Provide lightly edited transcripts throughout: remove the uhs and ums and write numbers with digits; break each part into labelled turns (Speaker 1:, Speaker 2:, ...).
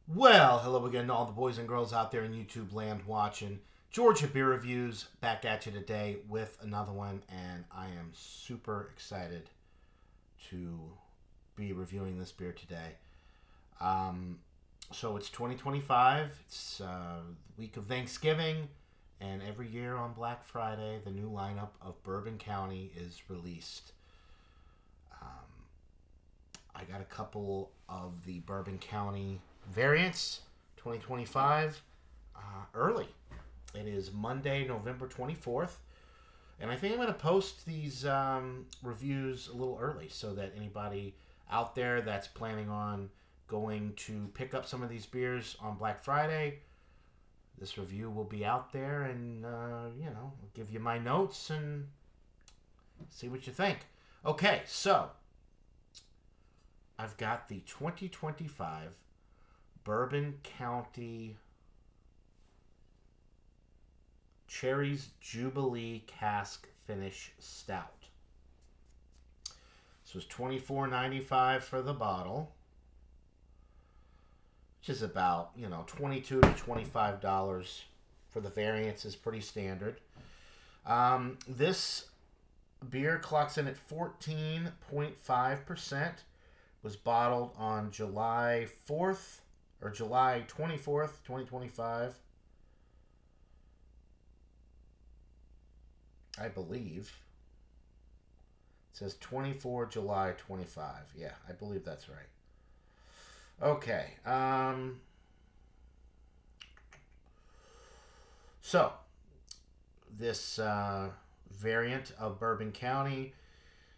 Speaker 1: Well, hello again to all the boys and girls out there in YouTube land watching. Georgia Beer Reviews back at you today with another one, and I am super excited to be reviewing this beer today. Um, so it's 2025, it's the week of Thanksgiving, and every year on Black Friday, the new lineup of Bourbon County is released. Um, I got a couple of the Bourbon County variants 2025 early. It is Monday, November 24th. And I think I'm going to post these reviews a little early so that anybody out there that's planning on going to pick up some of these beers on Black Friday, this review will be out there and, I'll give you my notes and see what you think. Okay, so I've got the 2025 Bourbon County Cherries Jubilee Cask Finish Stout. This was $24.95 for the bottle, which is about, $22 to $25 for the variants is pretty standard. This beer clocks in at 14.5%. Was bottled on July 4th or July 24th, 2025. I believe. It says 24 July 25. Yeah, I believe that's right. Okay. So, this variant of Bourbon County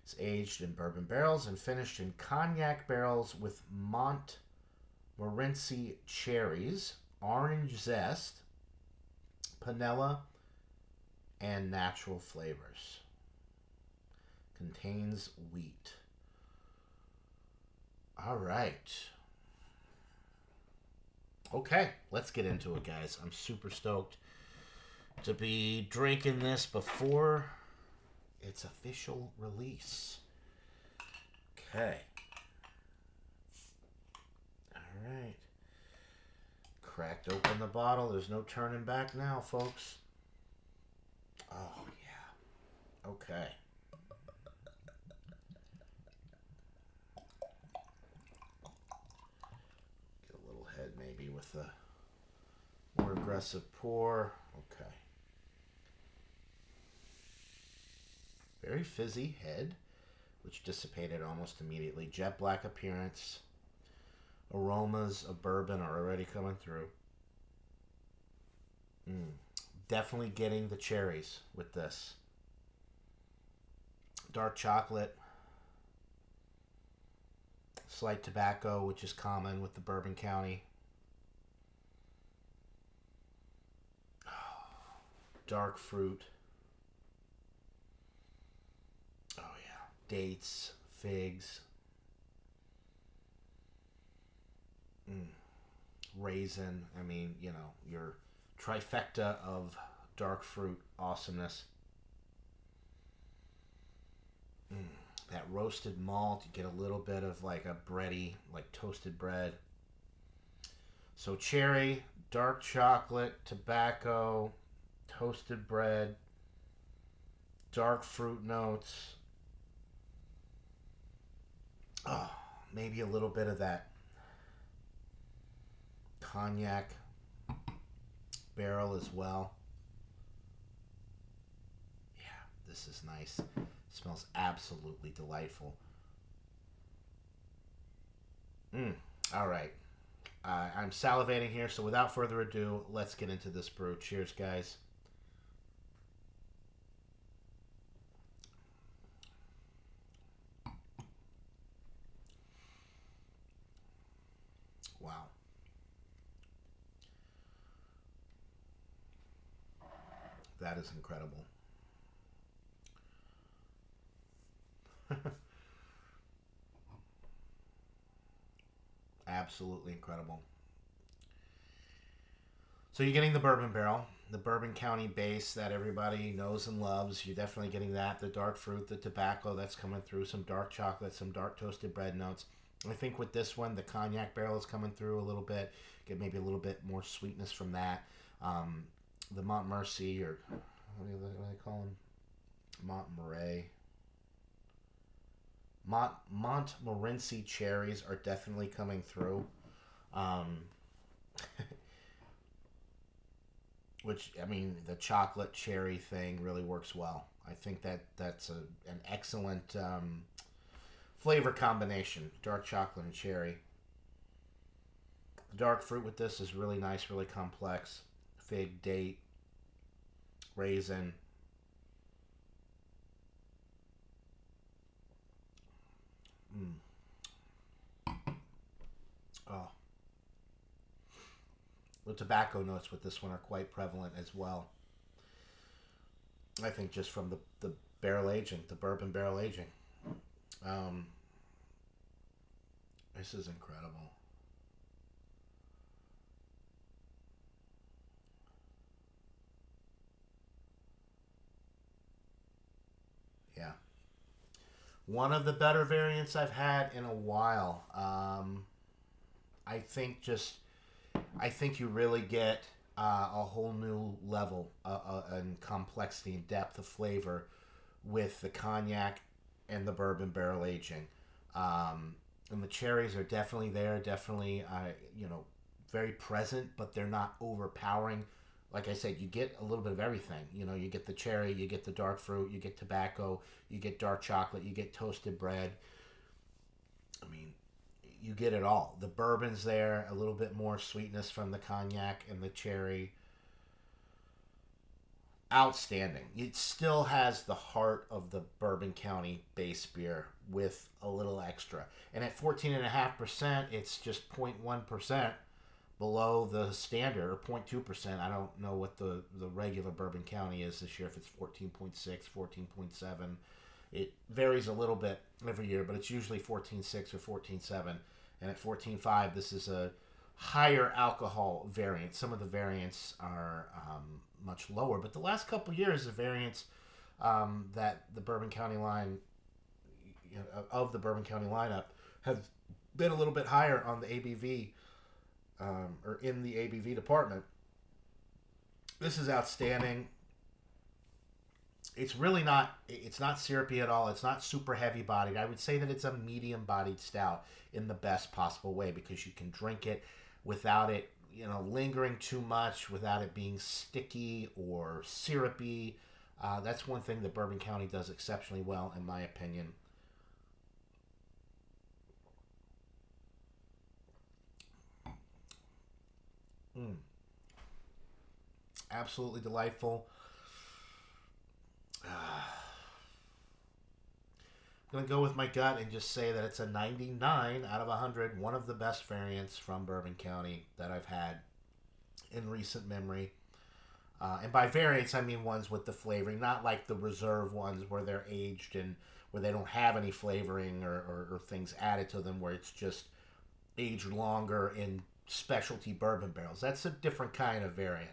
Speaker 1: is aged in bourbon barrels and finished in cognac barrels with Montmorency cherries, orange zest, panela, and natural flavors. Contains wheat. All right. Okay, let's get into it, guys. I'm super stoked to be drinking this before its official release. Okay. All right. Cracked open the bottle. There's no turning back now, folks. Oh, yeah. Okay. Get a little head maybe with the more aggressive pour. Okay. Very fizzy head, which dissipated almost immediately. Jet black appearance. Aromas of bourbon are already coming through. Definitely getting the cherries with this. Dark chocolate. Slight tobacco, which is common with the Bourbon County. Dark fruit. Oh, yeah. Dates, figs, raisin. I mean, your trifecta of dark fruit awesomeness. That roasted malt, you get a little bit of like a bready, like toasted bread. So cherry, dark chocolate, tobacco, toasted bread, dark fruit notes. Oh, maybe a little bit of that cognac barrel as well. Yeah, this is nice. Smells absolutely delightful. All right. I'm salivating here, so without further ado, let's get into this brew. Cheers, guys. Wow. That is incredible. Absolutely incredible. So you're getting the bourbon barrel, the Bourbon County base that everybody knows and loves. You're definitely getting that. The dark fruit, the tobacco that's coming through, some dark chocolate, some dark toasted bread notes. I think with this one, the cognac barrel is coming through a little bit. Get maybe a little bit more sweetness from that. The Montmorency, or what do they call them? Montmorency cherries are definitely coming through. Um, which, I mean, the chocolate cherry thing really works well. I think that's an excellent flavor combination. Dark chocolate and cherry. The dark fruit with this is really nice, really complex. Fig, date, raisin. Mm. Oh, the tobacco notes with this one are quite prevalent as well. I think just from the barrel aging, the bourbon barrel aging. Um, this is incredible. Yeah. One of the better variants I've had in a while. I think just I think you really get a whole new level and complexity and depth of flavor with the cognac and the bourbon barrel aging. And the cherries are definitely there, definitely very present, but they're not overpowering. Like I said, you get a little bit of everything. You get the cherry, you get the dark fruit, you get tobacco, you get dark chocolate, you get toasted bread. I mean, you get it all. The bourbon's there, a little bit more sweetness from the cognac and the cherry. Outstanding. It still has the heart of the Bourbon County base beer with a little extra. And at 14.5%, it's just 0.1% below the standard, or 0.2%. I don't know what the regular Bourbon County is this year, if it's 14.6, 14.7. It varies a little bit every year, but it's usually 14.6 or 14.7. And at 14.5, this is a higher alcohol variant. Some of the variants are much lower, but the last couple of years, the variants that the Bourbon County line, of the Bourbon County lineup, have been a little bit higher on the ABV, or in the ABV department. This is outstanding. It's really not. It's not syrupy at all. It's not super heavy bodied. I would say that it's a medium bodied stout in the best possible way, because you can drink it without it, lingering too much, without it being sticky or syrupy. That's one thing that Bourbon County does exceptionally well, in my opinion. Mm, absolutely delightful. I'm going to go with my gut and just say that it's a 99 out of 100. One of the best variants from Bourbon County that I've had in recent memory. And by variants, I mean ones with the flavoring, not like the reserve ones where they're aged and where they don't have any flavoring or things added to them, where it's just aged longer in specialty bourbon barrels. That's a different kind of variant.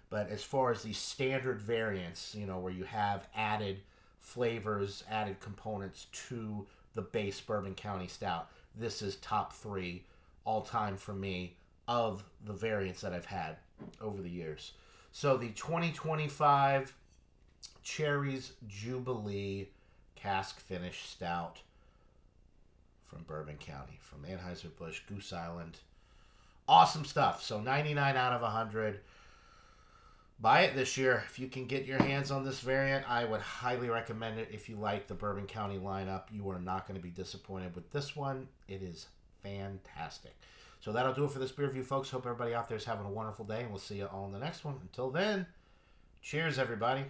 Speaker 1: But as far as the standard variants, where you have added flavors, added components to the base Bourbon County Stout, this is top three all time for me of the variants that I've had over the years. So the 2025 Cherries Jubilee Cask Finish Stout from Bourbon County, from Anheuser-Busch, Goose Island. Awesome stuff. So 99 out of 100. Buy it this year. If you can get your hands on this variant, I would highly recommend it. If you like the Bourbon County lineup, you are not going to be disappointed with this one. It is fantastic. So that'll do it for this beer review, folks. Hope everybody out there is having a wonderful day, and we'll see you all in the next one. Until then, cheers, everybody.